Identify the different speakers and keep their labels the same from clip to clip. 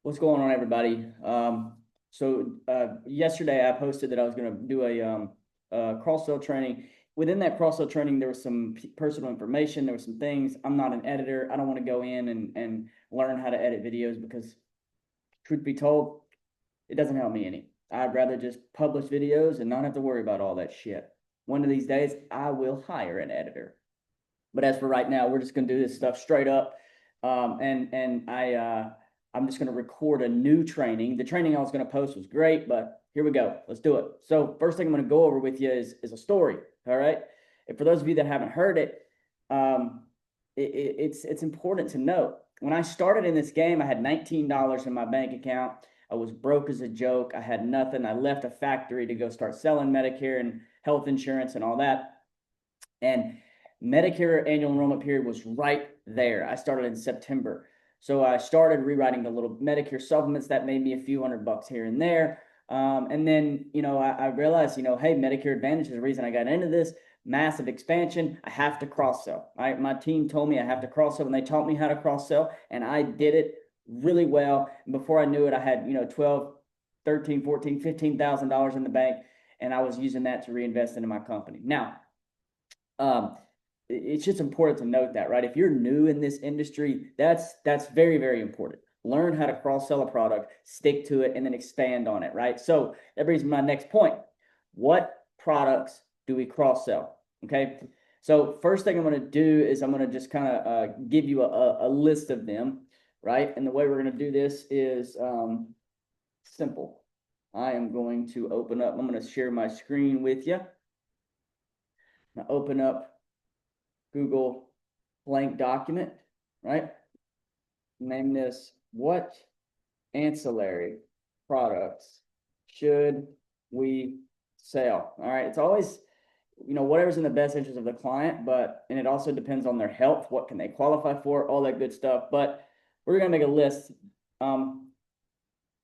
Speaker 1: What's going on, everybody? Yesterday I posted that I was going to do a cross-sell training. Within that cross-sell training, there was some personal information. There were some things. I'm not an editor. I don't want to go in and learn how to edit videos because, truth be told, it doesn't help me any. I'd rather just publish videos and not have to worry about all that shit. One of these days, I will hire an editor. But as for right now, we're just going to do this stuff straight up. I'm just going to record a new training. The training I was going to post was great, but here we go. Let's do it. So first thing I'm going to go over with you is a story. All right. And for those of you that haven't heard it, it's important to note. When I started in this game, I had $19 in my bank account. I was broke as a joke. I had nothing. I left a factory to go start selling Medicare and health insurance and all that. And Medicare annual enrollment period was right there. I started in September. So I started rewriting the little Medicare supplements that made me a few $100 here and there. And then, I realized, hey, Medicare Advantage is the reason I got into this. Massive expansion. I have to cross sell. Right? My team told me I have to cross sell, and they taught me how to cross sell, and I did it really well. And before I knew it, I had, 12, 13, 14, $15,000 in the bank, and I was using that to reinvest into my company. Now, it's just important to note that, right? If you're new in this industry, that's very, very important. Learn how to cross-sell a product, stick to it, and then expand on it, right? So that brings me to my next point. What products do we cross-sell? Okay. So first thing I'm going to do is I'm going to just kind of give you a list of them, right? And the way we're going to do this is simple. I am going to open up, I'm going to share my screen with you. Now open up Google blank document, right? Name this, what ancillary products should we sell? All right. It's always, whatever's in the best interest of the client, and it also depends on their health. What can they qualify for? All that good stuff. But we're going to make a list.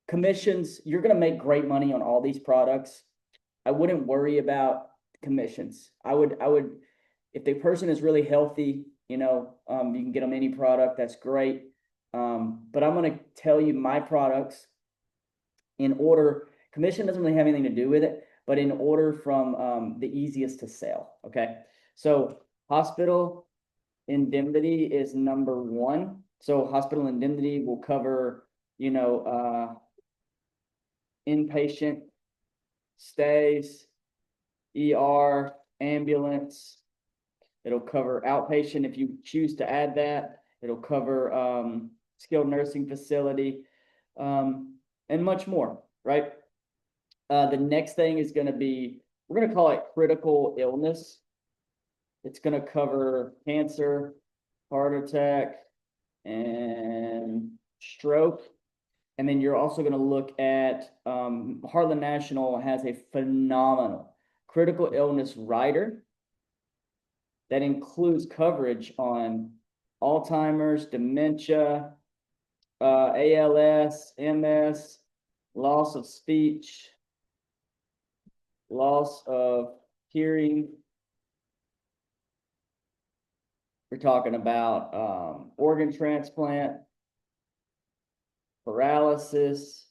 Speaker 1: Commissions, you're going to make great money on all these products. I wouldn't worry about commissions. I would, if the person is really healthy, you can get them any product. That's great. But I'm going to tell you my products in order. Commission doesn't really have anything to do with it, but in order from the easiest to sell. Okay. So hospital indemnity is number one. So hospital indemnity will cover, inpatient stays, ER, ambulance. It'll cover outpatient if you choose to add that. It'll cover skilled nursing facility and much more, right? The next thing is going to be, we're going to call it critical illness. It's going to cover cancer, heart attack, and stroke. And then you're also going to look at Heartland National has a phenomenal critical illness rider that includes coverage on Alzheimer's, dementia, ALS, MS, loss of speech, loss of hearing. We're talking about organ transplant, paralysis,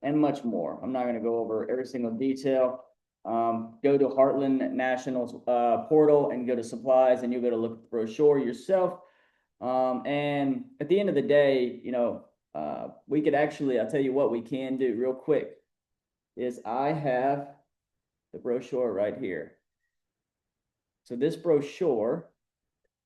Speaker 1: and much more. I'm not going to go over every single detail. Go to Heartland National's portal and go to supplies, and you'll go to look at the brochure yourself. And at the end of the day, we could actually, I'll tell you what we can do real quick is I have the brochure right here. So this brochure,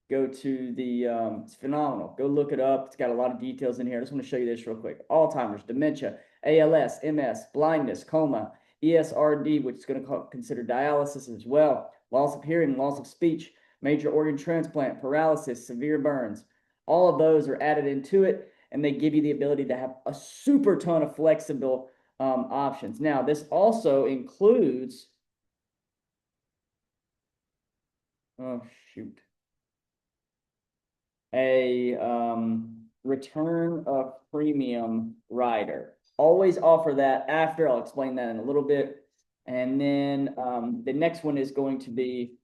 Speaker 1: go to the, it's phenomenal. Go look it up. It's got a lot of details in here. I just want to show you this real quick. Alzheimer's, dementia, ALS, MS, blindness, coma, ESRD, which is going to consider dialysis as well, loss of hearing, loss of speech, major organ transplant, paralysis, severe burns. All of those are added into it, and they give you the ability to have a super ton of flexible options. Now, this also includes, oh, shoot, a return of premium rider. Always offer that after. I'll explain that in a little bit. And then the next one is going to be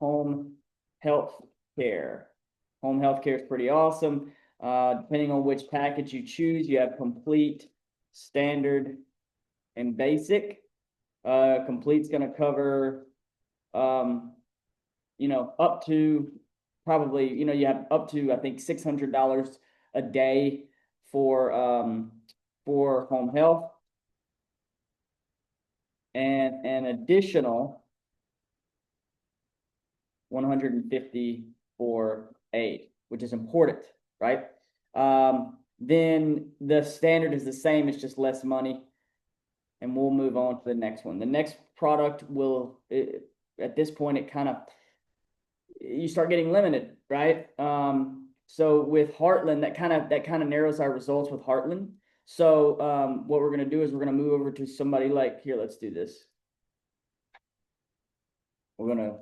Speaker 1: home health care. Home health care is pretty awesome. Depending on which package you choose, you have complete, standard, and basic. Complete's gonna cover, you know, up to probably, you know, you have up to, I think, $600 a day for home health, and an additional 150 for aid, which is important, right? Then the standard is the same, it's just less money. And we'll move on to the next one. The next product will, at this point, it kind of, you start getting limited, right? So with Heartland, that kind of narrows our results with Heartland. So what we're gonna do is we're gonna move over to somebody like, here, let's do this. We're gonna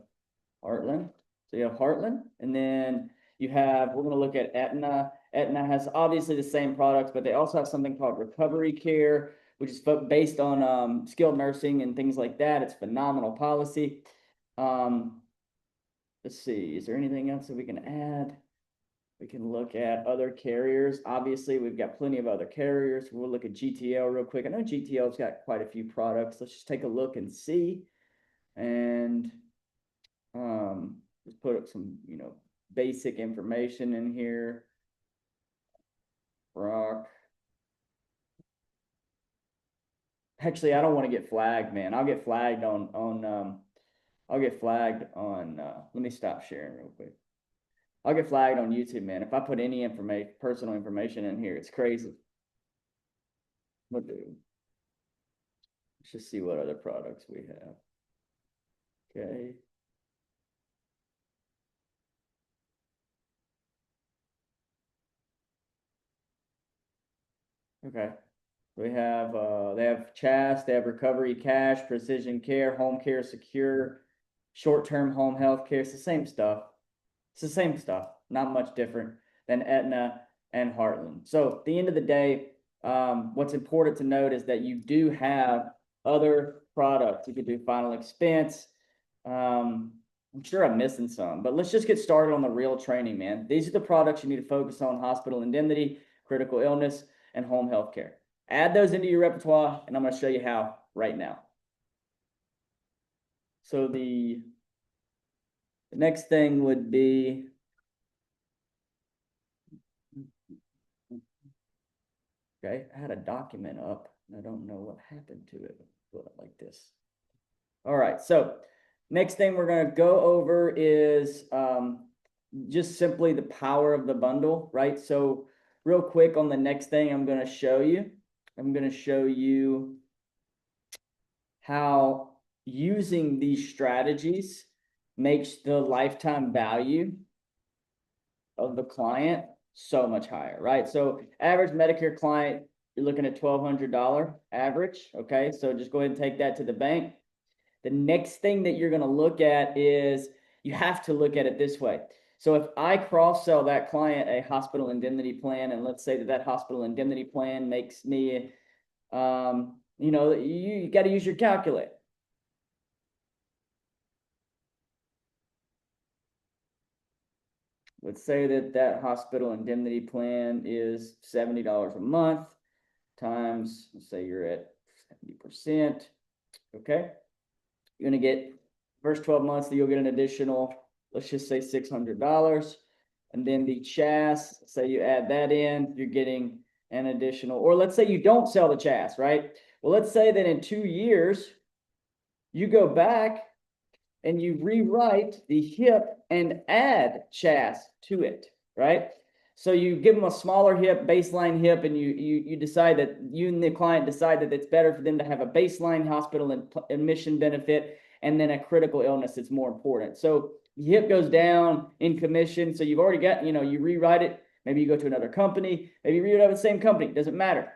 Speaker 1: Heartland. So you have Heartland, and then you have, we're gonna look at Aetna. Aetna has obviously the same products, but they also have something called recovery care, which is based on skilled nursing and things like that. It's phenomenal policy. Let's see, is there anything else that we can add? We can look at other carriers. Obviously, we've got plenty of other carriers. We'll look at GTL real quick. I know GTL's got quite a few products. Let's just take a look and see. And just put up some, you know, basic information in here. Rock. Actually, I don't want to get flagged, man. I'll get flagged on let me stop sharing real quick. I'll get flagged on YouTube, man. If I put any personal information in here, it's crazy. What do? Let's just see what other products we have. Okay. Okay. We have they have CHAS, they have recovery cash, precision care, home care secure, short-term home health care. It's the same stuff. It's the same stuff, not much different than Aetna and Heartland. So at the end of the day, what's important to note is that you do have other products. You could do final expense. I'm sure I'm missing some, but let's just get started on the real training, man. These are the products you need to focus on: hospital indemnity, critical illness, and home health care. Add those into your repertoire, and I'm going to show you how right now. So the next thing would be, okay, I had a document up, and I don't know what happened to it. Put it like this. All right, so next thing we're going to go over is just simply the power of the bundle, right? So real quick on the next thing I'm going to show you how using these strategies makes the lifetime value of the client so much higher, right? So average Medicare client, you're looking at $1,200 average, okay? So just go ahead and take that to the bank. The next thing that you're going to look at is, you have to look at it this way. So if I cross-sell that client a hospital indemnity plan, and let's say that that hospital indemnity plan makes me, you know, you got to use your calculator. Let's say that that hospital indemnity plan is $70 a month times, let's say you're at 70%, okay? You're gonna get first 12 months that you'll get an additional, let's just say $600. And then the CHAS, say you add that in, you're getting an additional, or let's say you don't sell the CHAS, right? Well, let's say that in 2 years, you go back and you rewrite the HIP and add CHAS to it, right? So you give them a smaller HIP, baseline HIP, and you decide that you and the client decide that it's better for them to have a baseline hospital admission benefit and then a critical illness that's more important. So the HIP goes down in commission. So you've already got, you know, you rewrite it. Maybe you go to another company. Maybe you rewrite it with the same company. It doesn't matter.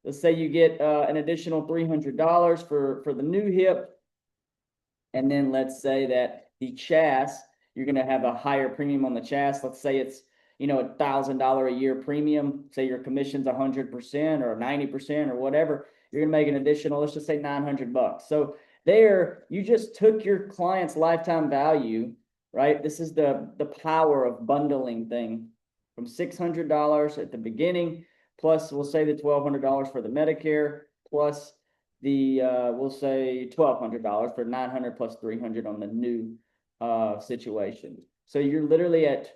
Speaker 1: Let's say you get an additional $300 for the new HIP. And then let's say that the CHAS, you're going to have a higher premium on the CHAS. Let's say it's, you know, $1,000 a year premium. Say your commission's 100% or 90% or whatever. You're going to make an additional, let's just say $900. So there, you just took your client's lifetime value, right? This is the power of bundling thing. from $600 at the beginning, plus we'll say the $1,200 for the Medicare, plus the we'll say $1,200 for 900 plus 300 on the new situation. So you're literally at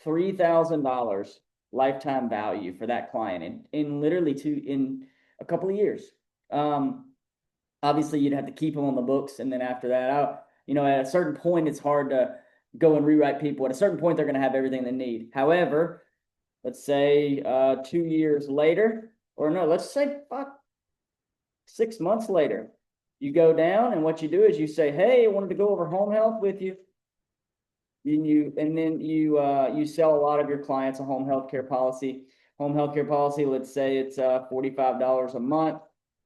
Speaker 1: $3,000 lifetime value for that client in literally in a couple of years. Obviously, you'd have to keep them on the books, and then after that, at a certain point, it's hard to go and rewrite people. At a certain point, they're going to have everything they need. However, let's say 2 years later, or no, let's say 6 months later, you go down, and what you do is you say, "Hey, I wanted to go over home health with you." And then you sell a lot of your clients a home health care policy. Home health care policy, let's say it's $45 a month.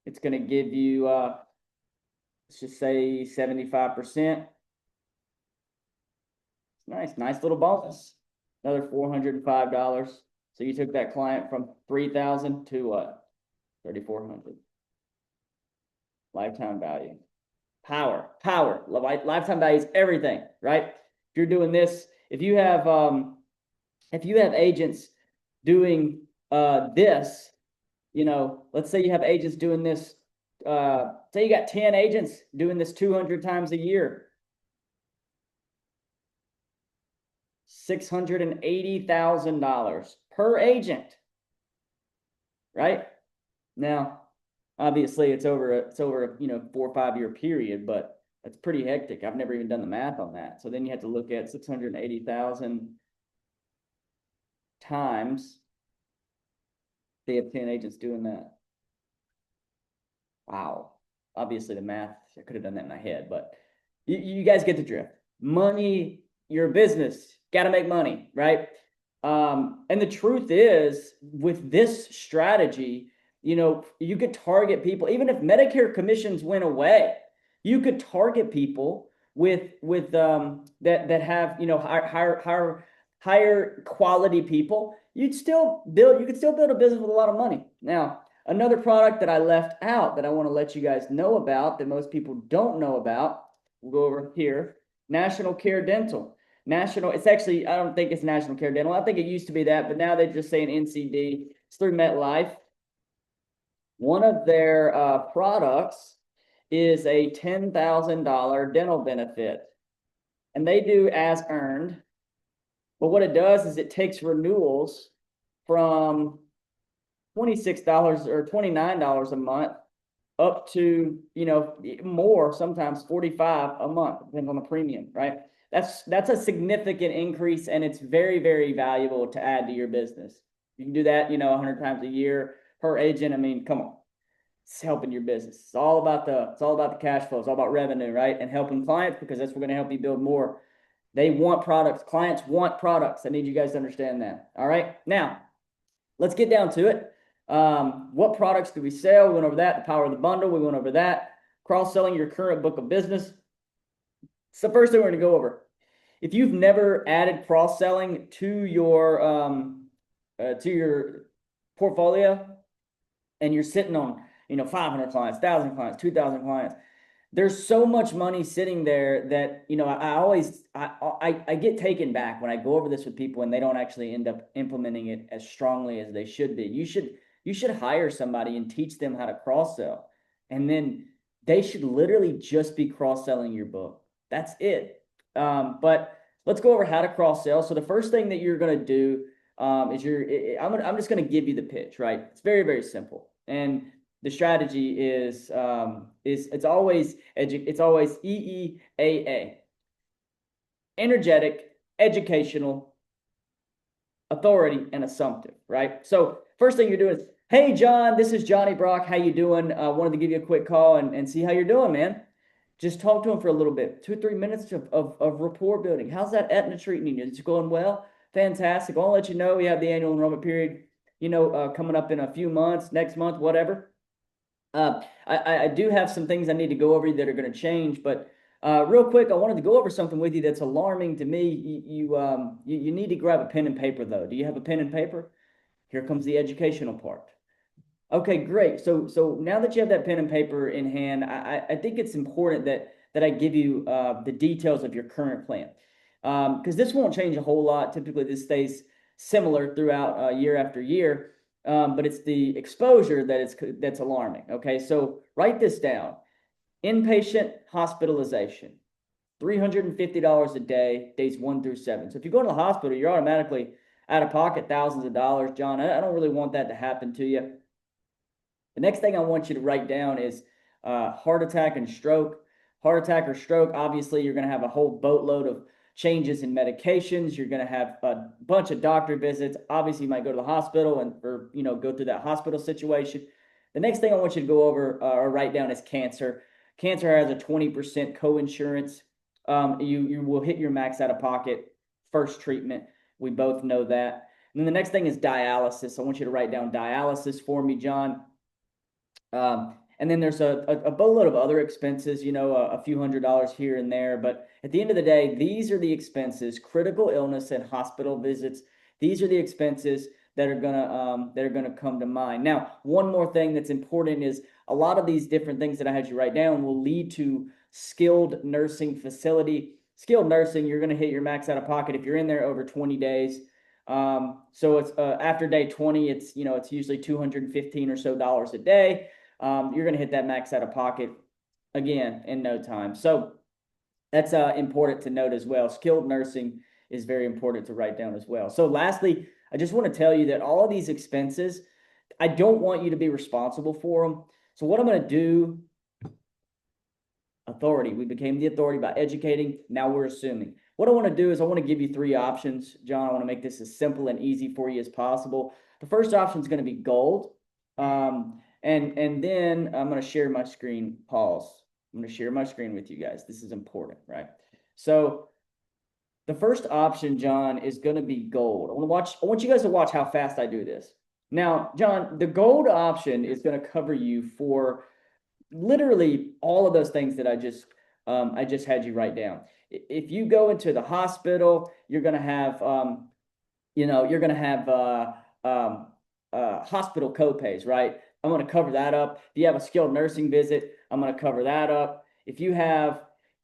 Speaker 1: It's going to give you let's just say 75%. Nice little bonus. Another $405. So you took that client from 3,000 to what? 3,400. Lifetime value. Power. Lifetime value is everything, right? If you're doing this, if you have agents doing this, let's say you have agents doing this, say you got 10 agents doing this 200 times a year. $680,000 per agent, right? Now, obviously it's over a 4 or 5 year period, but that's pretty hectic. I've never even done the math on that. So then you have to look at 680,000 times. They have 10 agents doing that. Wow. Obviously the math, I could have done that in my head, but you guys get the drift. Money, your business, got to make money, right? And the truth is, with this strategy, you could target people, even if Medicare commissions went away, you could target people with that have higher quality people. You could still build a business with a lot of money. Now, another product that I left out that I want to let you guys know about that most people don't know about, we'll go over here, National Care Dental. It's actually, I don't think it's National Care Dental. I think it used to be that, but now they're just saying NCD. It's through MetLife. One of their products is a $10,000 dental benefit, and they do as earned. But what it does is it takes renewals from $26 or $29 a month up to, more, sometimes $45 a month, depends on the premium, right? That's a significant increase, and it's very, very valuable to add to your business. You can do that, 100 times a year per agent. I mean, come on, it's helping your business. It's all about the cash flow. It's all about revenue, right? And helping clients, because that's what's going to help you build more. They want products. Clients want products. I need you guys to understand that. All right. Now, let's get down to it. What products do we sell? We went over that. The power of the bundle. We went over that. Cross-selling your current book of business. It's the first thing we're going to go over. If you've never added cross-selling to your portfolio, and you're sitting on 500 clients, 1,000 clients, 2,000 clients, there's so much money sitting there that I get taken back when I go over this with people and they don't actually end up implementing it as strongly as they should be. You should hire somebody and teach them how to cross-sell, and then they should literally just be cross-selling your book. That's it. But let's go over how to cross-sell. So the first thing that you're going to do is I'm just going to give you the pitch, right? It's very, very simple. And the strategy is it's always EEAA, energetic, educational, authority, and assumptive, right? So first thing you're doing is, "Hey, John, this is Johnny Brock. How you doing? I wanted to give you a quick call and see how you're doing, man." Just talk to him for a little bit, 2 or 3 minutes of rapport building. How's that Aetna treating you? Is it going well? Fantastic. I'll let you know we have the annual enrollment period, coming up in a few months, next month, whatever. I do have some things I need to go over that are going to change, but real quick, I wanted to go over something with you that's alarming to me. You need to grab a pen and paper, though. Do you have a pen and paper? Here comes the educational part. Okay, great. So now that you have that pen and paper in hand, I think it's important that I give you the details of your current plan, because this won't change a whole lot. Typically, this stays similar throughout year after year. But it's the exposure that's alarming. Okay, so write this down. Inpatient hospitalization, $350 a day, days 1 through 7. So if you go to the hospital, you're automatically out of pocket thousands of dollars. John, I don't really want that to happen to you. The next thing I want you to write down is heart attack and stroke. Heart attack or stroke, obviously, you're going to have a whole boatload of changes in medications. You're going to have a bunch of doctor visits. Obviously, you might go to the hospital or go through that hospital situation. The next thing I want you to go over or write down is cancer. Cancer has a 20% co-insurance. You will hit your max out of pocket first treatment. We both know that. And then the next thing is dialysis. I want you to write down dialysis for me, John. And then there's a boatload of other expenses, a few $100s here and there. But at the end of the day, these are the expenses: critical illness and hospital visits. These are the expenses that are gonna come to mind. Now, one more thing that's important is a lot of these different things that I had you write down will lead to skilled nursing facility. Skilled nursing, you're gonna hit your max out of pocket if you're in there over 20 days. So it's after day 20, it's usually $215 or so a day. You're going to hit that max out of pocket again in no time. So that's important to note as well. Skilled nursing is very important to write down as well. So lastly, I just want to tell you that all of these expenses, I don't want you to be responsible for them. So what I'm going to do, authority. We became the authority by educating. Now we're assuming. What I want to do is I want to give you 3 options. John, I want to make this as simple and easy for you as possible. The first option is going to be gold. And then I'm going to share my screen. Pause. I'm going to share my screen with you guys. This is important, right? So the first option, John, is going to be gold. I want you guys to watch how fast I do this. Now, John, the gold option is going to cover you for literally all of those things that I just had you write down. If you go into the hospital, you're going to have, hospital copays, right? I'm going to cover that up. If you have a skilled nursing visit, I'm going to cover that up. If you have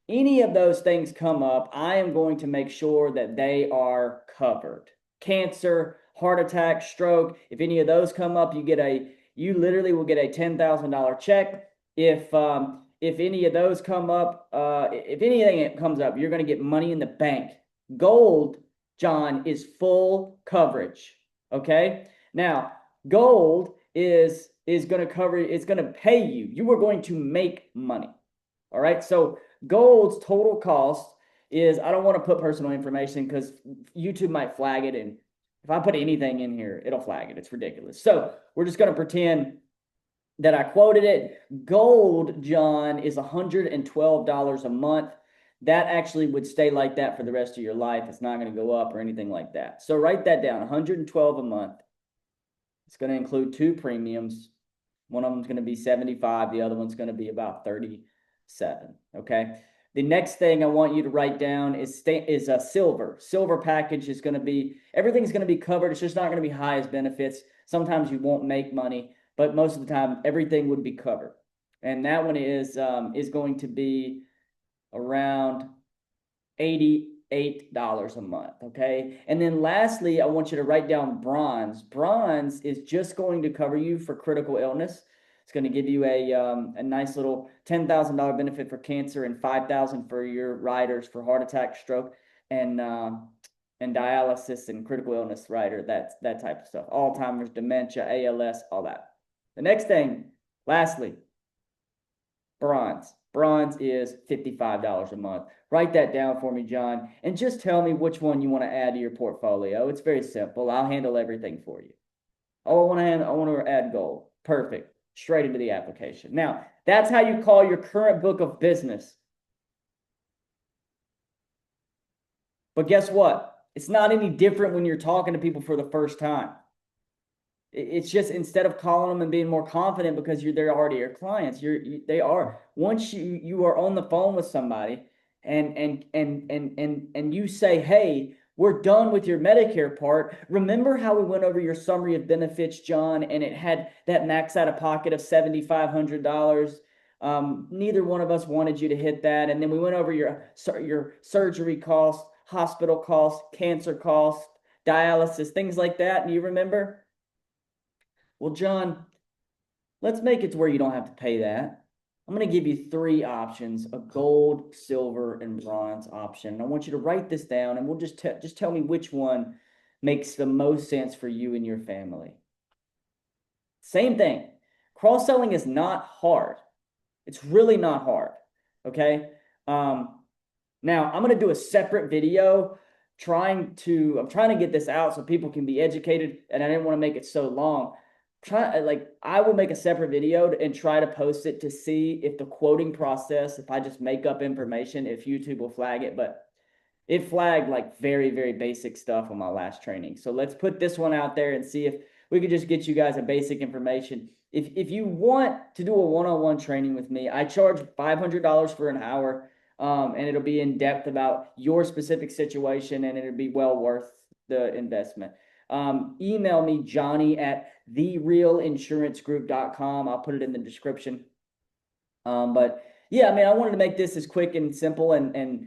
Speaker 1: any of those things come up, I am going to make sure that they are covered. Cancer, heart attack, stroke, if any of those come up, you literally will get a $10,000 check. If any of those come up, if anything comes up, you're going to get money in the bank. Gold, John, is full coverage. Okay. Now, gold is going to cover, it's going to pay you. You are going to make money. All right. So gold's total cost is, I don't want to put personal information because YouTube might flag it. And if I put anything in here, it'll flag it. It's ridiculous. So we're just going to pretend that I quoted it. Gold, John, is $112 a month. That actually would stay like that for the rest of your life. It's not going to go up or anything like that. So write that down, $112 a month. It's going to include 2 premiums. One of them is going to be $75. The other one's going to be about $37. Okay. The next thing I want you to write down is a silver. Silver package is going to be, everything's going to be covered. It's just not going to be high as benefits. Sometimes you won't make money, but most of the time everything would be covered. And that one is going to be around $88 a month. Okay. And then lastly, I want you to write down bronze. Bronze is just going to cover you for critical illness. It's going to give you a nice little $10,000 benefit for cancer and $5,000 for your riders for heart attack, stroke, and dialysis and critical illness rider, that type of stuff. Alzheimer's, dementia, ALS, all that. The next thing, lastly, bronze. Bronze is $55 a month. Write that down for me, John, and just tell me which one you want to add to your portfolio. It's very simple. I'll handle everything for you. Oh, I want to add gold. Perfect. Straight into the application. Now, that's how you call your current book of business. But guess what? It's not any different when you're talking to people for the first time. It's just, instead of calling them and being more confident because they're already your clients, they are. Once you are on the phone with somebody and you say, hey, we're done with your Medicare part. Remember how we went over your summary of benefits, John, and it had that max out of pocket of $7,500. Neither one of us wanted you to hit that. And then we went over your surgery costs, hospital costs, cancer costs, dialysis, things like that. And you remember? Well, John, let's make it to where you don't have to pay that. I'm going to give you three options: a gold, silver, and bronze option. And I want you to write this down, and we'll just tell me which one makes the most sense for you and your family. Same thing. Cross-selling is not hard. It's really not hard. Okay. Now I'm going to do a separate video I'm trying to get this out so people can be educated, and I didn't want to make it so long. I will make a separate video and try to post it to see if the quoting process, if I just make up information, if YouTube will flag it, but it flagged like very, very basic stuff on my last training. So let's put this one out there and see if we could just get you guys a basic information. If you want to do a one-on-one training with me, I charge $500 for an hour, and it'll be in depth about your specific situation, and it'll be well worth the investment. Email me, Johnny at therealinsurancegroup.com. I'll put it in the description. But yeah, I mean, I wanted to make this as quick and simple and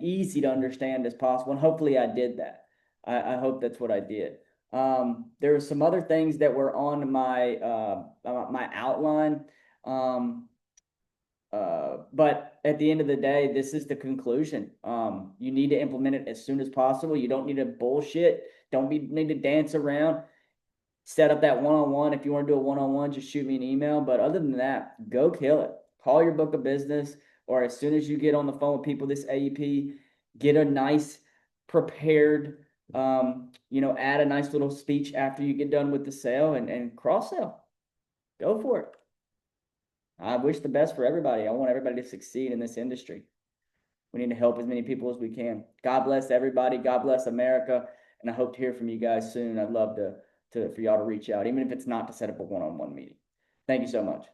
Speaker 1: easy to understand as possible. And hopefully I did that. I hope that's what I did. There were some other things that were on my outline. But at the end of the day, this is the conclusion. You need to implement it as soon as possible. You don't need to bullshit. Need to dance around. Set up that one-on-one. If you want to do a one-on-one, just shoot me an email. But other than that, go kill it. Call your book of business, or as soon as you get on the phone with people this AEP, get a nice prepared, add a nice little speech after you get done with the sale and cross-sell. Go for it. I wish the best for everybody. I want everybody to succeed in this industry. We need to help as many people as we can. God bless everybody. God bless America. And I hope to hear from you guys soon. I'd love for y'all to reach out, even if it's not to set up a one-on-one meeting. Thank you so much.